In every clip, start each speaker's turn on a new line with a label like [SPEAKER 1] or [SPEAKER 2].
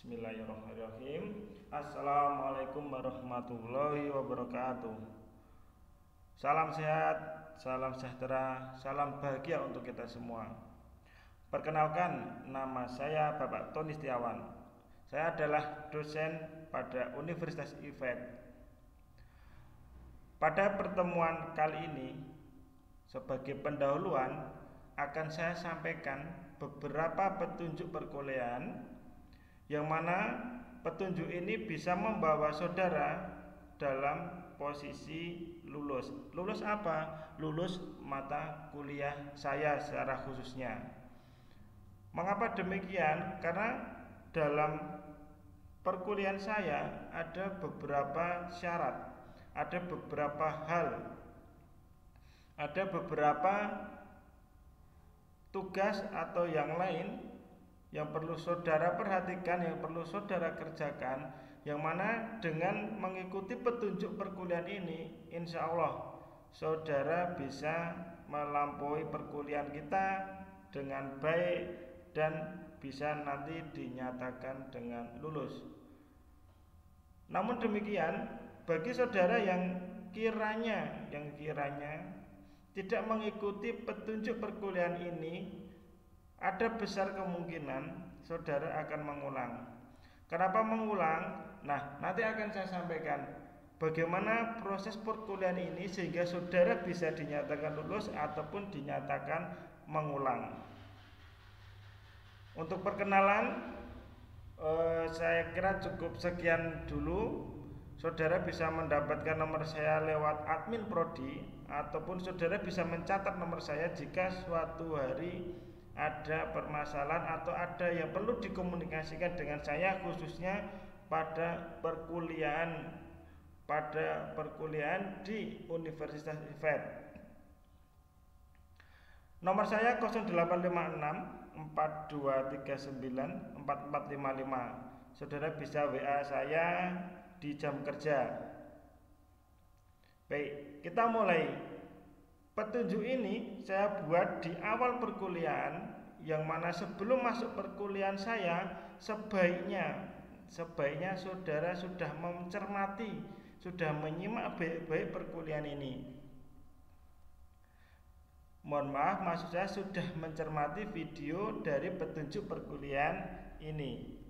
[SPEAKER 1] Bismillahirrahmanirrahim. Assalamualaikum warahmatullahi wabarakatuh. Salam sehat, salam sejahtera, salam bahagia untuk kita semua. Perkenalkan, nama saya Bapak Tony Setiawan. Saya adalah dosen pada Universitas IFET. Pada pertemuan kali ini, sebagai pendahuluan, akan saya sampaikan beberapa petunjuk perkuliahan yang mana petunjuk ini bisa membawa saudara dalam posisi lulus. Lulus apa? Lulus mata kuliah saya secara khususnya. Mengapa demikian? Karena dalam perkuliahan saya ada beberapa syarat, ada beberapa hal, ada beberapa tugas atau yang lain yang perlu saudara perhatikan, yang perlu saudara kerjakan, yang mana dengan mengikuti petunjuk perkuliahan ini, insya Allah saudara bisa melampaui perkuliahan kita dengan baik dan bisa nanti dinyatakan dengan lulus. Namun demikian, bagi saudara yang kiranya tidak mengikuti petunjuk perkuliahan ini, ada besar kemungkinan saudara akan mengulang. Kenapa mengulang? Nah, nanti akan saya sampaikan bagaimana proses perkuliahan ini sehingga saudara bisa dinyatakan lulus ataupun dinyatakan mengulang. Untuk perkenalan, saya kira cukup sekian dulu. Saudara bisa mendapatkan nomor saya lewat admin prodi, ataupun saudara bisa mencatat nomor saya jika suatu hari ada permasalahan atau ada yang perlu dikomunikasikan dengan saya, khususnya pada perkuliahan di Universitas IFET. Nomor saya 0856 4239 4455. Saudara bisa WA saya di jam kerja. Baik, kita mulai. Petunjuk ini saya buat di awal perkuliahan, yang mana sebelum masuk perkuliahan saya sebaiknya saudara sudah mencermati, sudah menyimak baik-baik perkuliahan ini. Mohon maaf, maksud saya sudah mencermati video dari petunjuk perkuliahan ini.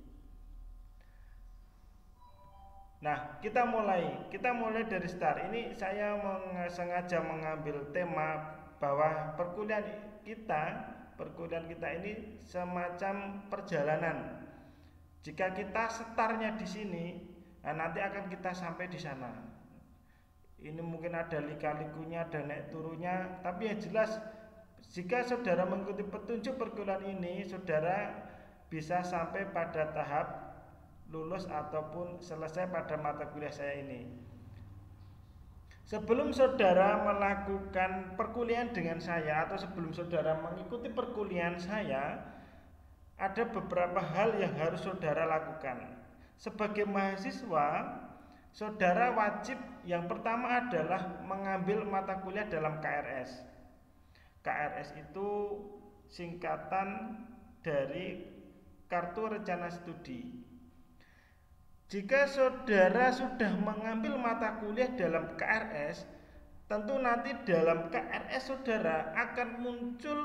[SPEAKER 1] Nah, kita mulai dari start. Ini saya sengaja mengambil tema bahwa perkuliahan kita ini semacam perjalanan. Jika kita startnya di sini, nah nanti akan kita sampai di sana. Ini mungkin ada lika-likunya, ada naik turunnya, tapi yang jelas jika saudara mengikuti petunjuk perkuliahan ini, saudara bisa sampai pada tahap lulus ataupun selesai pada mata kuliah saya ini. Sebelum saudara melakukan perkuliahan dengan saya atau sebelum saudara mengikuti perkuliahan saya, ada beberapa hal yang harus saudara lakukan. Sebagai mahasiswa, saudara wajib yang pertama adalah mengambil mata kuliah dalam KRS. KRS itu singkatan dari Kartu Rencana Studi. Jika saudara sudah mengambil mata kuliah dalam KRS, tentu nanti dalam KRS saudara akan muncul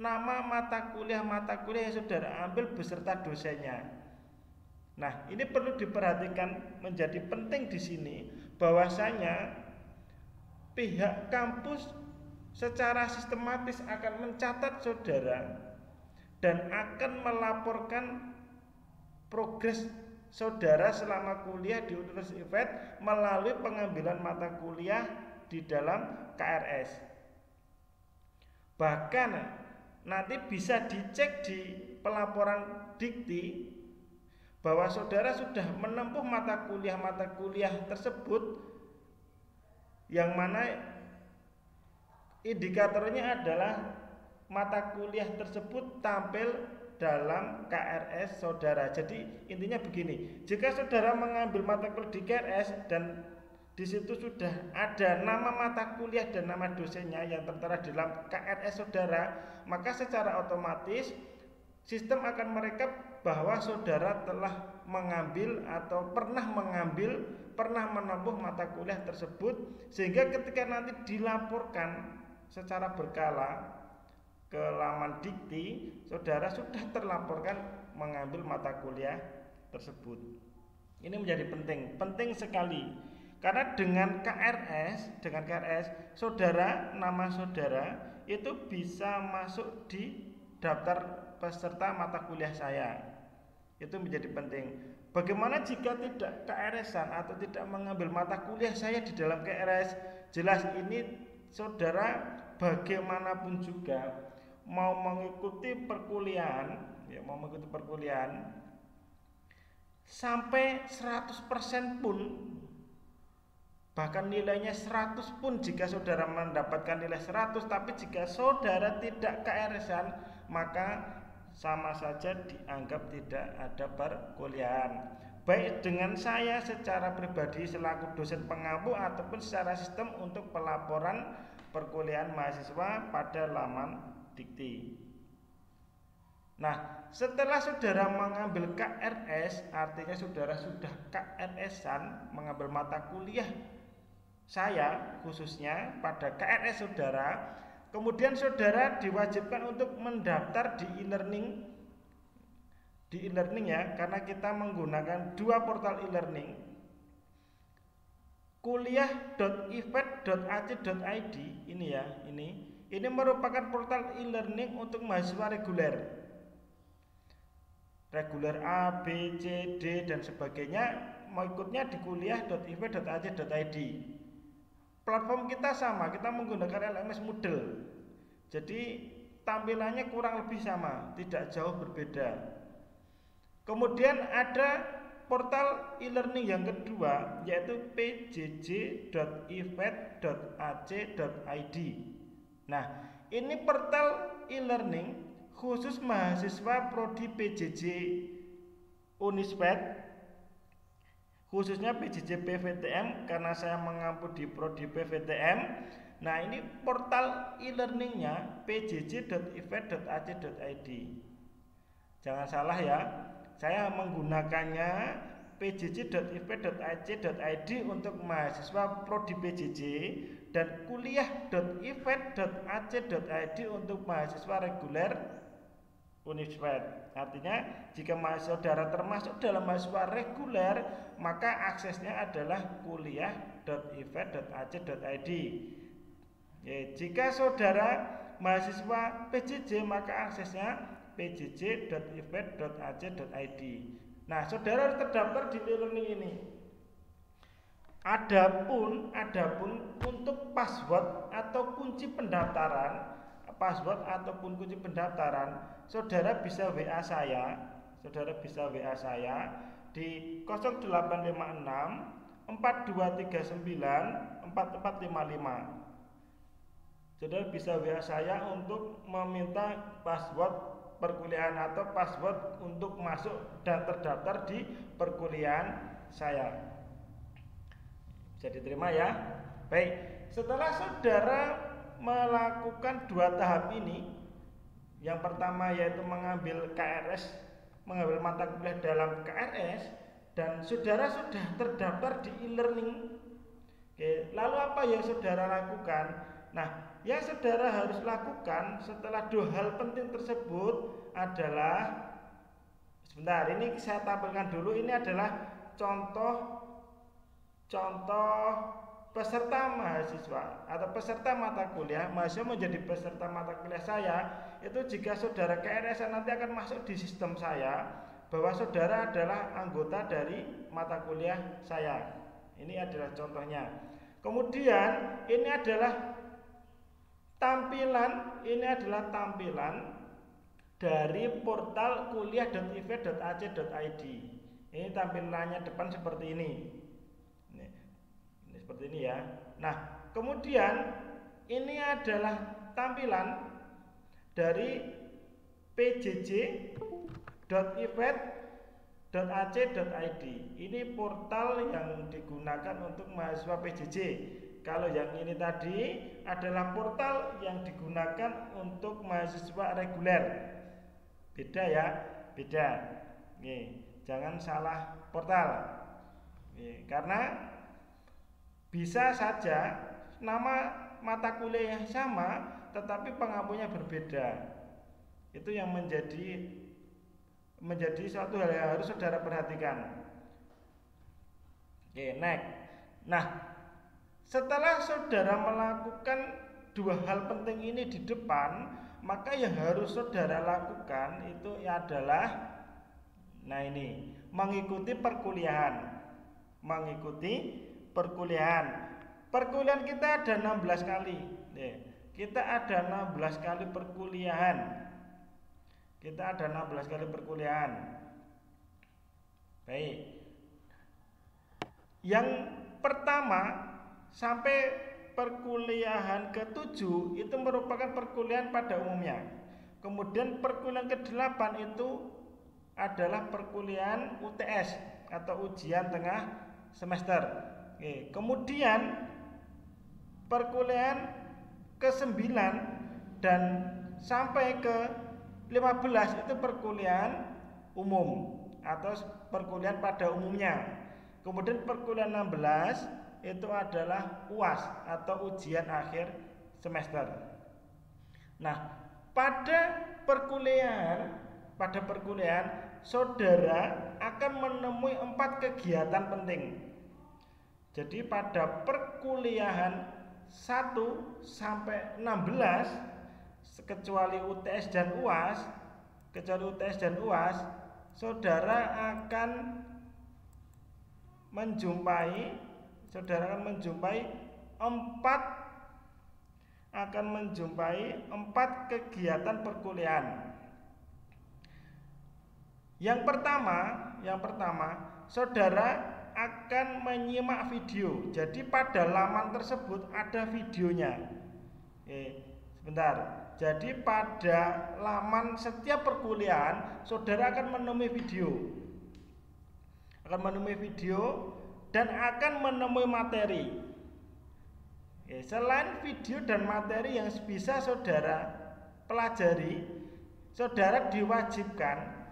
[SPEAKER 1] nama mata kuliah yang saudara ambil beserta dosennya. Nah, ini perlu diperhatikan, menjadi penting di sini bahwasanya pihak kampus secara sistematis akan mencatat saudara dan akan melaporkan progres saudara selama kuliah di Universitas IFET melalui pengambilan mata kuliah di dalam KRS. Bahkan nanti bisa dicek di pelaporan dikti bahwa saudara sudah menempuh mata kuliah tersebut, yang mana indikatornya adalah mata kuliah tersebut tampil dalam KRS saudara. Jadi intinya begini, jika saudara mengambil mata kuliah di KRS dan di situ sudah ada nama mata kuliah dan nama dosennya yang tertera dalam KRS saudara, maka secara otomatis sistem akan merekap bahwa saudara telah mengambil atau pernah menempuh mata kuliah tersebut, sehingga ketika nanti dilaporkan secara berkala ke laman Dikti, saudara sudah terlaporkan mengambil mata kuliah tersebut. Ini menjadi penting sekali. Karena dengan KRS, saudara, nama saudara itu bisa masuk di daftar peserta mata kuliah saya. Itu menjadi penting. Bagaimana jika tidak KRS-an atau tidak mengambil mata kuliah saya di dalam KRS? Jelas ini saudara bagaimanapun juga mau mengikuti perkuliahan, sampai 100% pun, bahkan nilainya 100 pun, jika saudara mendapatkan nilai 100 tapi jika saudara tidak KRS-an, maka sama saja dianggap tidak ada perkuliahan, baik dengan saya secara pribadi selaku dosen pengampu ataupun secara sistem untuk pelaporan perkuliahan mahasiswa pada laman Dikti. Nah, setelah saudara mengambil KRS, artinya saudara sudah KRS-an, mengambil mata kuliah saya khususnya pada KRS saudara, kemudian saudara diwajibkan untuk mendaftar di e-learning ya, karena kita menggunakan dua portal e-learning, kuliah.ifed.ac.id ini ya, ini merupakan portal e-learning untuk mahasiswa reguler A, B, C, D dan sebagainya, mau ikutnya di kuliah.ifed.ac.id. Platform kita sama, kita menggunakan LMS Moodle. Jadi tampilannya kurang lebih sama, tidak jauh berbeda. Kemudian ada portal e-learning yang kedua, yaitu pjj.ifed.ac.id. Nah, ini portal e-learning khusus mahasiswa prodi PJJ Unisped, khususnya PJJ PVTM, karena saya mengampu di prodi PVTM. Nah, ini portal e-learningnya pjj.ifed.ac.id. Jangan salah ya, saya menggunakannya pjj.ifed.ac.id untuk mahasiswa prodi PJJ dan kuliah.ifed.ac.id untuk mahasiswa reguler Unisped. Artinya jika saudara termasuk dalam mahasiswa reguler, maka aksesnya adalah kuliah.ifed.ac.id. Jika saudara mahasiswa PJJ, maka aksesnya pjj.ifed.ac.id. Nah, saudara harus terdaftar di e-learning ini. Adapun untuk password atau kunci pendaftaran, saudara bisa WA saya. Di 0856 4239 4455. Saudara bisa WA saya untuk meminta password perkuliahan atau password untuk masuk dan terdaftar di perkuliahan saya. Bisa diterima ya. Baik, setelah saudara melakukan dua tahap ini, yang pertama yaitu mengambil KRS, mengambil mata kuliah dalam KRS, dan saudara sudah terdaftar di e-learning. Oke, lalu apa yang saudara lakukan? Nah, yang saudara harus lakukan setelah dua hal penting tersebut adalah, sebentar, ini saya tampilkan dulu. Ini adalah contoh peserta mahasiswa atau peserta mata kuliah. Mahasiswa menjadi peserta mata kuliah saya itu jika saudara KRS nanti akan masuk di sistem saya bahwa saudara adalah anggota dari mata kuliah saya. Ini adalah contohnya. Kemudian ini adalah tampilan dari portal kuliah.ifed.ac.id. Ini tampilannya depan seperti ini. Ini seperti ini ya. Nah, kemudian ini adalah tampilan dari pjj.ifed.ac.id. Ini portal yang digunakan untuk mahasiswa PJJ. Kalau yang ini tadi adalah portal yang digunakan untuk mahasiswa reguler. Beda ya, beda. Oke, jangan salah portal. Oke, karena bisa saja nama mata kuliah yang sama tetapi pengampunya berbeda. Itu yang menjadi suatu hal yang harus saudara perhatikan. Oke, next. Nah, setelah saudara melakukan dua hal penting ini di depan, maka yang harus saudara lakukan itu adalah mengikuti perkuliahan. Perkuliahan kita ada 16 kali. Kita ada 16 kali perkuliahan. Baik. Yang pertama sampai perkuliahan ke-7 itu merupakan perkuliahan pada umumnya. Kemudian perkuliahan ke-8 itu adalah perkuliahan UTS atau ujian tengah semester. Oke. Kemudian perkuliahan ke-9 dan sampai ke-15 itu perkuliahan umum atau perkuliahan pada umumnya. Kemudian perkuliahan 16 itu adalah UAS atau ujian akhir semester. Nah, pada perkuliahan saudara akan menemui 4 kegiatan penting. Jadi pada perkuliahan 1 sampai 16 kecuali UTS dan UAS, saudara akan menjumpai 4 kegiatan perkuliahan. Yang pertama, saudara akan menyimak video. Jadi pada laman tersebut ada videonya. Sebentar. Jadi pada laman setiap perkuliahan saudara akan menemui video. Dan akan menemui materi. Selain video dan materi yang bisa saudara pelajari, saudara diwajibkan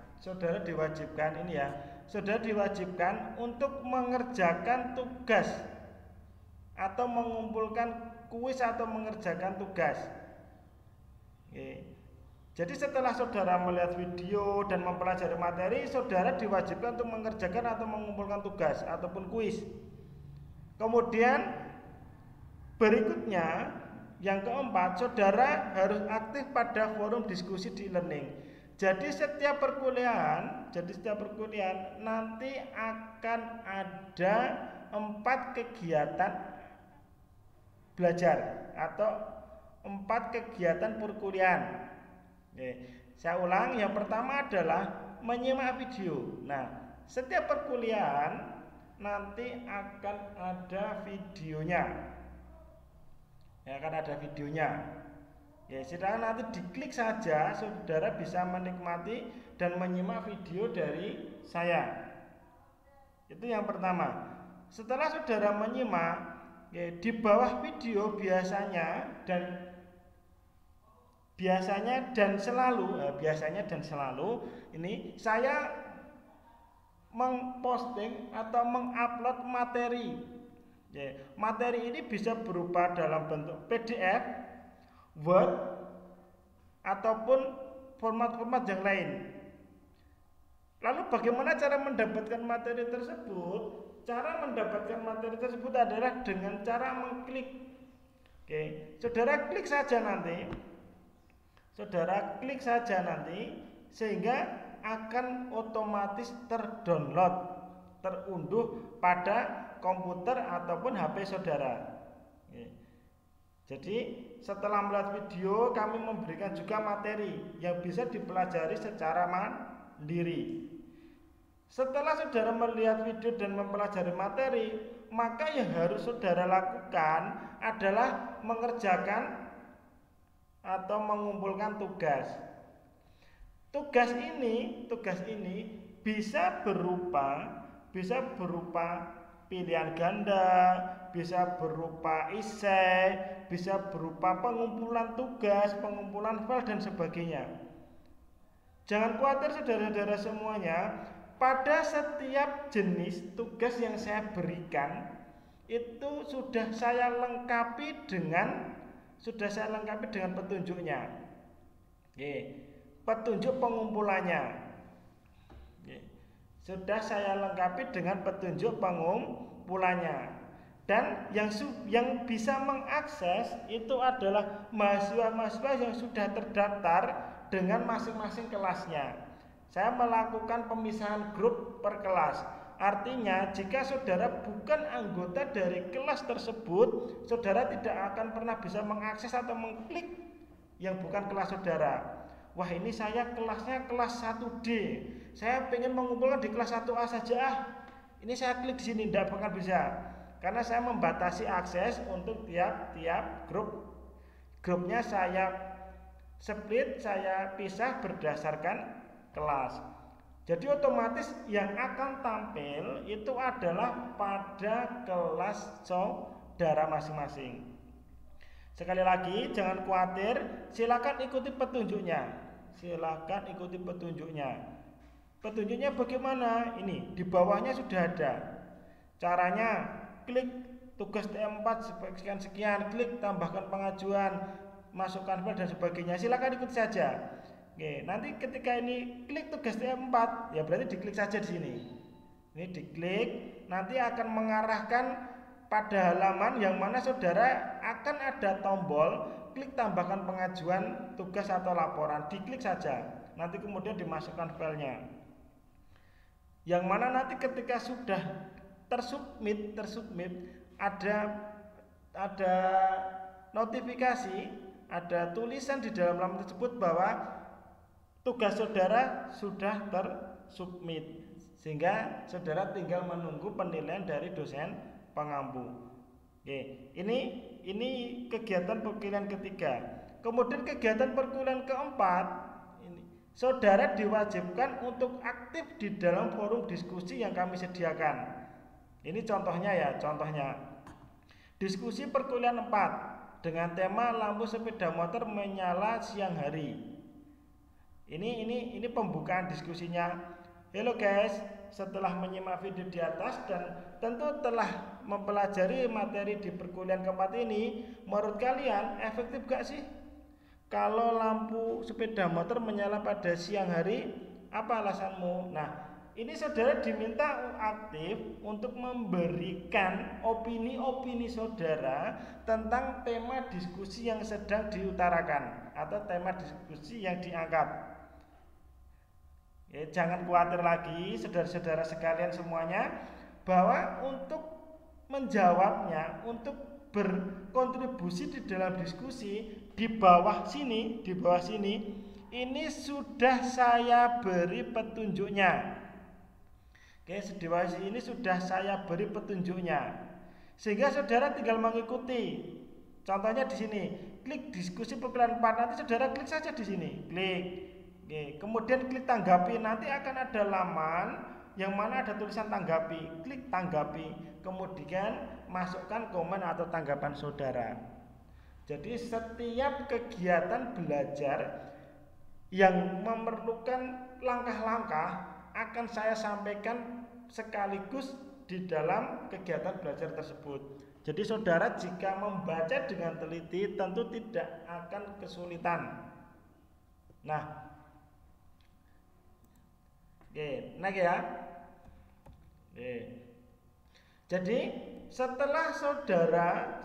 [SPEAKER 1] untuk mengerjakan tugas atau mengumpulkan kuis atau mengerjakan tugas. Jadi setelah saudara melihat video dan mempelajari materi, saudara diwajibkan untuk mengerjakan atau mengumpulkan tugas ataupun kuis. Kemudian berikutnya, yang keempat, saudara harus aktif pada forum diskusi di e-learning. Jadi setiap perkuliahan nanti akan ada 4 kegiatan belajar atau 4 kegiatan perkuliahan. Saya ulang, yang pertama adalah menyimak video. Nah, setiap perkuliahan nanti akan ada videonya. Silakan nanti diklik saja, saudara bisa menikmati dan menyimak video dari saya. Itu yang pertama. Setelah saudara menyimak, di bawah video biasanya dan selalu ini saya memposting atau mengupload materi. Materi ini bisa berupa dalam bentuk PDF, Word, ataupun format-format yang lain. Lalu bagaimana cara mendapatkan materi tersebut? Cara mendapatkan materi tersebut adalah dengan cara mengklik. Saudara klik saja nanti sehingga akan otomatis terunduh pada komputer ataupun HP saudara. Jadi setelah melihat video, kami memberikan juga materi yang bisa dipelajari secara mandiri. Setelah saudara melihat video dan mempelajari materi, maka yang harus saudara lakukan adalah mengerjakan atau mengumpulkan tugas. Tugas ini bisa berupa pilihan ganda, bisa berupa esai, bisa berupa pengumpulan tugas, pengumpulan file dan sebagainya. Jangan khawatir saudara-saudara semuanya, pada setiap jenis tugas yang saya berikan itu sudah saya lengkapi dengan petunjuknya. Oke, petunjuk pengumpulannya. Oke, sudah saya lengkapi dengan petunjuk pengumpulannya. Dan yang bisa mengakses itu adalah mahasiswa-mahasiswa yang sudah terdaftar dengan masing-masing kelasnya. Saya melakukan pemisahan grup per kelas. Artinya jika saudara bukan anggota dari kelas tersebut, saudara tidak akan pernah bisa mengakses atau mengklik yang bukan kelas saudara. Wah, ini saya kelasnya kelas 1D, saya pengen mengumpulkan di kelas 1A saja. Ini saya klik di sini, tidak bakal bisa, karena saya membatasi akses untuk tiap-tiap grup. Grupnya saya split, saya pisah berdasarkan kelas. Jadi otomatis yang akan tampil itu adalah pada kelas saudara masing-masing. Sekali lagi, jangan khawatir, silakan ikuti petunjuknya. Petunjuknya bagaimana? Ini di bawahnya sudah ada. Caranya, klik tugas TM4 sekian, klik tambahkan pengajuan, masukkan file dan sebagainya. Silakan ikut saja. Oke, nanti ketika ini klik tugas TM4, ya berarti diklik saja di sini. Ini diklik, nanti akan mengarahkan pada halaman yang mana saudara akan ada tombol klik tambahkan pengajuan tugas atau laporan. Diklik saja, nanti kemudian dimasukkan filenya. Yang mana nanti ketika sudah tersubmit ada notifikasi, ada tulisan di dalam halaman tersebut bahwa tugas saudara sudah tersubmit, sehingga saudara tinggal menunggu penilaian dari dosen pengampu. Oke, ini kegiatan perkuliahan ketiga. Kemudian kegiatan perkuliahan keempat, ini saudara diwajibkan untuk aktif di dalam forum diskusi yang kami sediakan. Ini contohnya ya, diskusi perkuliahan 4 dengan tema lampu sepeda motor menyala siang hari. Ini pembukaan diskusinya. Halo guys, setelah menyimak video di atas dan tentu telah mempelajari materi di perkuliahan keempat ini, menurut kalian efektif gak sih kalau lampu sepeda motor menyala pada siang hari? Apa alasanmu? Nah, ini saudara diminta aktif untuk memberikan opini-opini saudara tentang tema diskusi yang sedang diutarakan atau tema diskusi yang diangkat. Ya, jangan khawatir lagi saudara-saudara sekalian semuanya, bahwa untuk menjawabnya, untuk berkontribusi di dalam diskusi di bawah sini, ini sudah saya beri petunjuknya. Oke, di bawah sini sudah saya beri petunjuknya, sehingga saudara tinggal mengikuti. Contohnya di sini, klik diskusi perkuliahan 4, nanti saudara klik saja di sini, klik. Oke, kemudian klik tanggapi, nanti akan ada laman yang mana ada tulisan tanggapi, klik tanggapi, kemudian masukkan komen atau tanggapan saudara. Jadi setiap kegiatan belajar yang memerlukan langkah-langkah akan saya sampaikan sekaligus di dalam kegiatan belajar tersebut. Jadi saudara jika membaca dengan teliti tentu tidak akan kesulitan. Nah, oke, naik ya. Oke. Jadi setelah saudara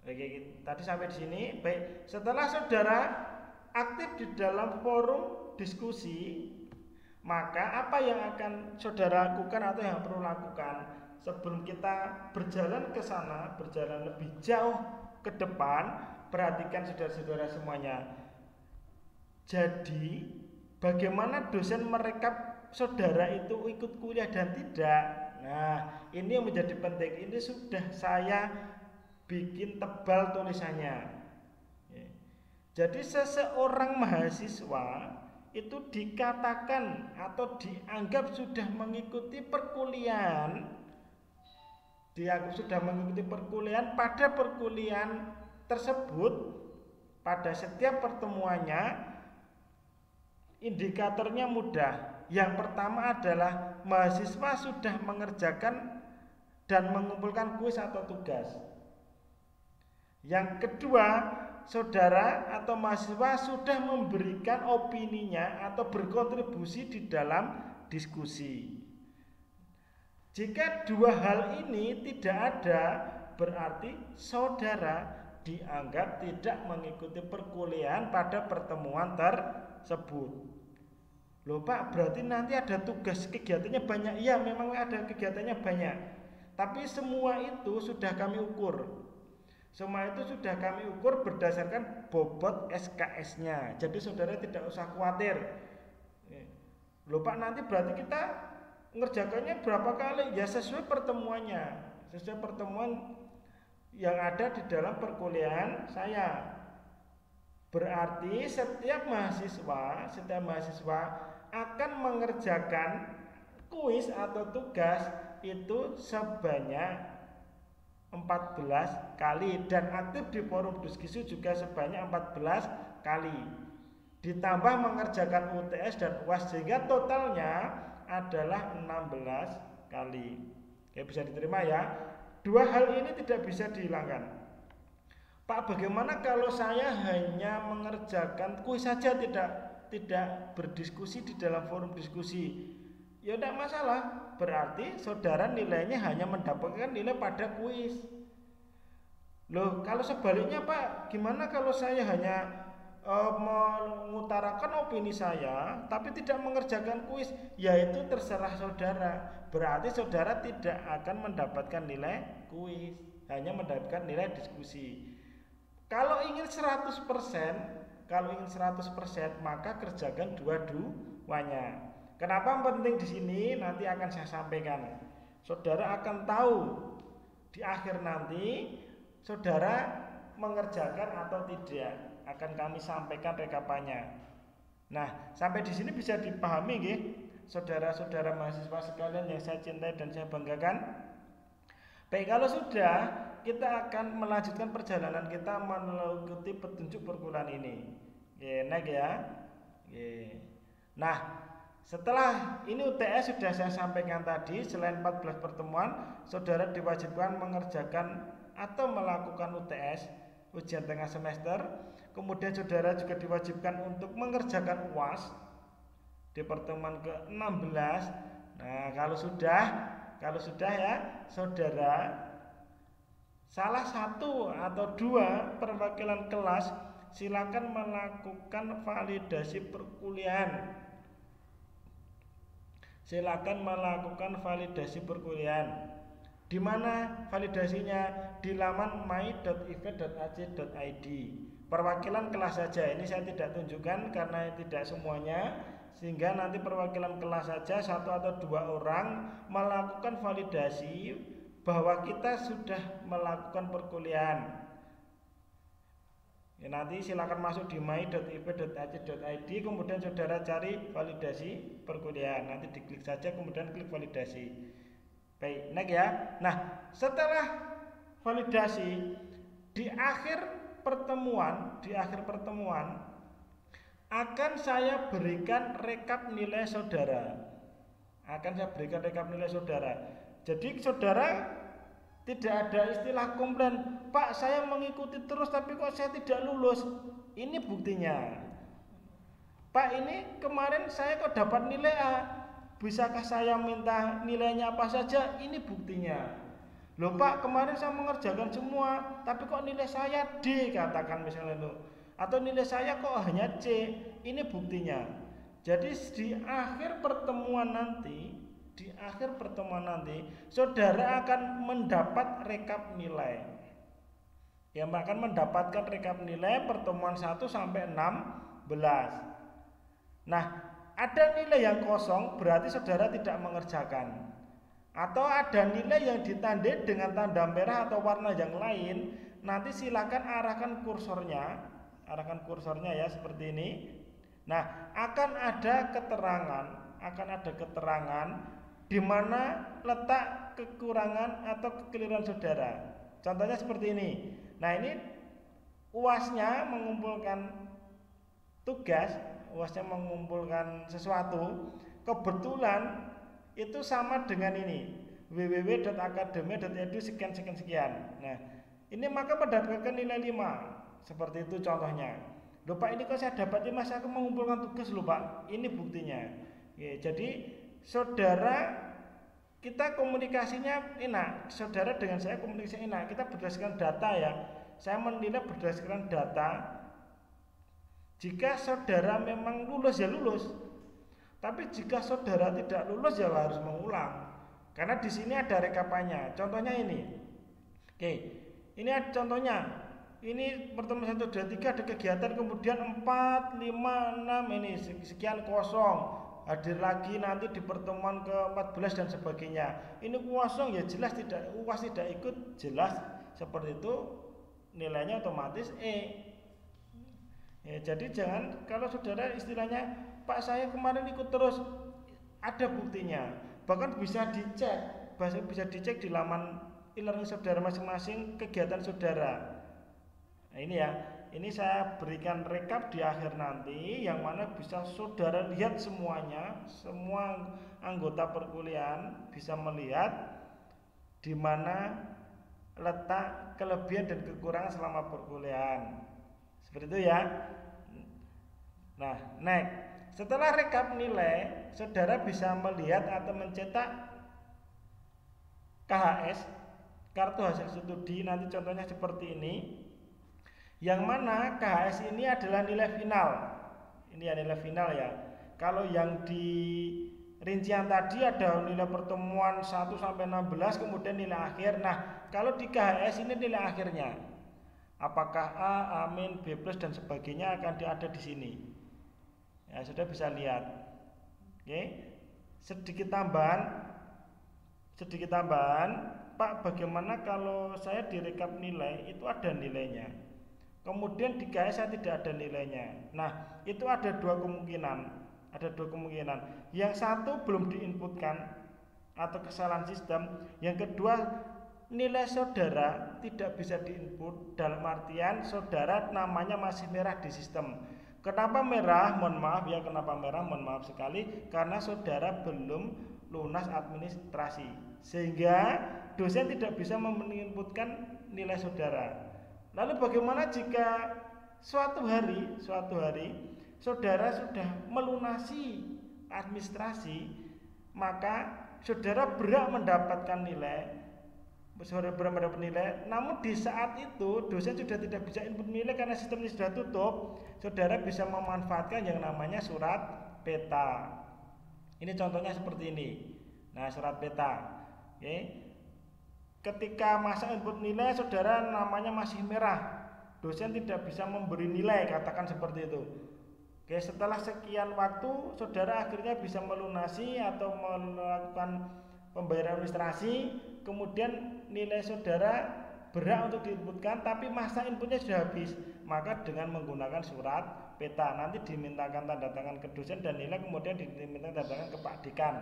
[SPEAKER 1] oke, tadi sampai di sini. Baik, setelah saudara aktif di dalam forum diskusi, maka apa yang akan saudara lakukan atau yang perlu lakukan sebelum kita berjalan ke sana, berjalan lebih jauh ke depan, perhatikan saudara-saudara semuanya. Jadi bagaimana dosen merekap saudara itu ikut kuliah dan tidak? Nah, ini yang menjadi penting. Ini sudah saya bikin tebal tulisannya. Jadi seseorang mahasiswa itu dikatakan atau dianggap sudah mengikuti perkuliahan, pada perkuliahan tersebut pada setiap pertemuannya indikatornya mudah. Yang pertama adalah mahasiswa sudah mengerjakan dan mengumpulkan kuis atau tugas. Yang kedua, saudara atau mahasiswa sudah memberikan opininya atau berkontribusi di dalam diskusi. Jika dua hal ini tidak ada, berarti saudara dianggap tidak mengikuti perkuliahan pada pertemuan tersebut. Loh Pak, berarti nanti ada tugas kegiatannya banyak. Iya, memang ada kegiatannya banyak. Tapi semua itu sudah kami ukur. Semua itu sudah kami ukur berdasarkan bobot SKS-nya. Jadi saudara tidak usah khawatir. Loh Pak, nanti berarti kita ngerjakannya berapa kali? Ya sesuai pertemuannya. Sesuai pertemuan yang ada di dalam perkuliahan saya. Berarti setiap mahasiswa akan mengerjakan kuis atau tugas itu sebanyak 14 kali dan aktif di forum diskusi juga sebanyak 14 kali. Ditambah mengerjakan UTS dan UAS sehingga totalnya adalah 16 kali. Oke, bisa diterima ya. Dua hal ini tidak bisa dihilangkan. Pak, bagaimana kalau saya hanya mengerjakan kuis saja tidak berdiskusi di dalam forum diskusi? Ya tidak masalah, berarti saudara nilainya hanya mendapatkan nilai pada kuis. Loh, kalau sebaliknya Pak, gimana kalau saya hanya mengutarakan opini saya tapi tidak mengerjakan kuis? Ya itu terserah saudara. Berarti saudara tidak akan mendapatkan nilai kuis, hanya mendapatkan nilai diskusi. Kalau ingin 100%, maka kerjakan dua-duanya. Kenapa penting di sini? Nanti akan saya sampaikan. Saudara akan tahu di akhir nanti saudara mengerjakan atau tidak. Akan kami sampaikan rekapannya. Nah, sampai di sini bisa dipahami nggih, saudara-saudara mahasiswa sekalian yang saya cintai dan saya banggakan. Baik, kalau sudah, kita akan melanjutkan perjalanan kita mengikuti petunjuk perkuliahan ini. Naik ya. Nah, setelah ini UTS sudah saya sampaikan tadi, selain 14 pertemuan, saudara diwajibkan mengerjakan atau melakukan UTS, ujian tengah semester. Kemudian saudara juga diwajibkan untuk mengerjakan UAS di pertemuan ke-16. Nah, kalau sudah ya, saudara salah satu atau dua perwakilan kelas silakan melakukan validasi perkuliahan. Di mana validasinya? Di laman my.ive.ac.id. Perwakilan kelas saja. Ini saya tidak tunjukkan karena tidak semuanya, sehingga nanti perwakilan kelas saja 1 atau 2 orang melakukan validasi bahwa kita sudah melakukan perkuliahan. Ya, nanti silakan masuk di my.ive.ac.id, kemudian saudara cari validasi perkuliahan. Nanti diklik saja, kemudian klik validasi. Baik, next ya. Nah, setelah validasi di akhir pertemuan akan saya berikan rekap nilai saudara. Jadi saudara tidak ada istilah komplain, Pak saya mengikuti terus tapi kok saya tidak lulus. Ini buktinya. Pak, ini kemarin saya kok dapat nilai A, bisakah saya minta nilainya apa saja? Ini buktinya. Loh Pak, kemarin saya mengerjakan semua tapi kok nilai saya D, katakan misalnya itu, atau nilai saya kok hanya C. Ini buktinya. Jadi di akhir pertemuan nanti saudara akan mendapat rekap nilai. Yang akan mendapatkan rekap nilai pertemuan 1 sampai 16. Nah, ada nilai yang kosong berarti saudara tidak mengerjakan. Atau ada nilai yang ditandai dengan tanda merah atau warna yang lain, nanti silakan arahkan kursornya ya seperti ini. Nah, akan ada keterangan di mana letak kekurangan atau kekeliruan saudara. Contohnya seperti ini. Nah, ini UASnya mengumpulkan tugas, UASnya mengumpulkan sesuatu, kebetulan itu sama dengan ini www.akademia.edu sekian. Nah, ini maka mendapatkan nilai 5. Seperti itu contohnya. Loh Pak, ini kok saya dapat 5, saya mengumpulkan tugas loh Pak. Ini buktinya. Oke, jadi saudara kita komunikasinya enak. Saudara dengan saya komunikasi enak. Kita berdasarkan data ya. Saya menilai berdasarkan data. Jika saudara memang lulus ya lulus. Tapi jika saudara tidak lulus ya harus mengulang. Karena di sini ada rekapannya. Contohnya ini. Oke, ini ada contohnya. Ini pertemuan 1, 2, 3 ada kegiatan, kemudian 4, 5, 6 ini sekian kosong. Hadir lagi nanti di pertemuan ke-14 dan sebagainya. Ini kosong ya jelas tidak, UAS tidak ikut, jelas seperti itu nilainya otomatis E. Ya, jadi jangan kalau saudara istilahnya Pak saya kemarin ikut terus, ada buktinya. Bahkan bisa dicek di laman e-learning saudara masing-masing kegiatan saudara. Nah ini ya, ini saya berikan rekap di akhir nanti yang mana bisa saudara lihat semuanya, semua anggota perkuliahan bisa melihat di mana letak kelebihan dan kekurangan selama perkuliahan. Seperti itu ya. Nah, next. Setelah rekap nilai, saudara bisa melihat atau mencetak KHS, kartu hasil studi, nanti contohnya seperti ini. Yang mana KHS ini adalah nilai final. Ini ya nilai final ya. Kalau yang di rincian tadi ada nilai pertemuan 1 sampai 16 kemudian nilai akhir. Nah, kalau di KHS ini nilai akhirnya. Apakah A, A-, B+ dan sebagainya akan ada di sini. Ya, sudah bisa lihat. Oke. Sedikit tambahan. Pak, bagaimana kalau saya direkap nilai itu ada nilainya. Kemudian di KHS saya tidak ada nilainya. Nah, itu ada dua kemungkinan. Yang satu belum diinputkan atau kesalahan sistem. Yang kedua, nilai saudara tidak bisa diinput dalam artian saudara namanya masih merah di sistem. Kenapa merah? Mohon maaf ya, kenapa merah? Mohon maaf sekali karena saudara belum lunas administrasi. Sehingga dosen tidak bisa menginputkan nilai saudara. Lalu bagaimana jika suatu hari saudara sudah melunasi administrasi, maka saudara berhak mendapatkan nilai, namun di saat itu dosen sudah tidak bisa input nilai karena sistemnya sudah tutup. Saudara bisa memanfaatkan yang namanya surat peta. Ini contohnya seperti ini. Nah, surat peta. Oke. Ketika masa input nilai saudara namanya masih merah, dosen tidak bisa memberi nilai, katakan seperti itu. Oke, setelah sekian waktu saudara akhirnya bisa melunasi atau melakukan pembayaran administrasi, kemudian nilai saudara berhak untuk diinputkan tapi masa inputnya sudah habis. Maka dengan menggunakan surat peta nanti dimintakan tanda tangan ke dosen dan nilai kemudian diminta tanda tangan ke Pak Dekan.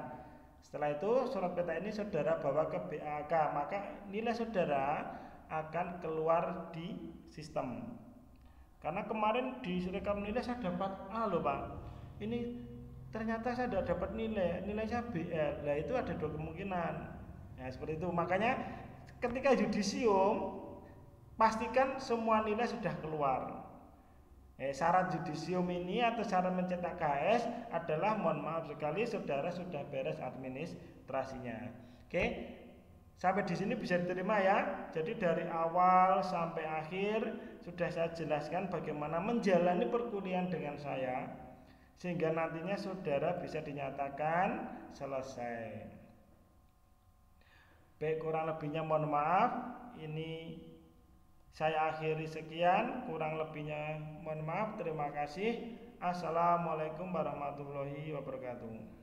[SPEAKER 1] Setelah itu surat peta ini saudara bawa ke BAK, maka nilai saudara akan keluar di sistem. Karena kemarin di rekap nilai saya dapat A loh Pak, ini ternyata saya tidak dapat nilai saya BL. Nah itu ada dua kemungkinan. Nah seperti itu, makanya ketika yudisium pastikan semua nilai sudah keluar. Syarat yudisium ini atau syarat mencetak KHS adalah mohon maaf sekali saudara sudah beres administrasinya. Oke, sampai di sini bisa diterima ya. Jadi dari awal sampai akhir sudah saya jelaskan bagaimana menjalani perkuliahan dengan saya sehingga nantinya saudara bisa dinyatakan selesai. Baik, kurang lebihnya mohon maaf. Ini saya akhiri sekian, kurang lebihnya mohon maaf. Terima kasih. Assalamualaikum warahmatullahi wabarakatuh.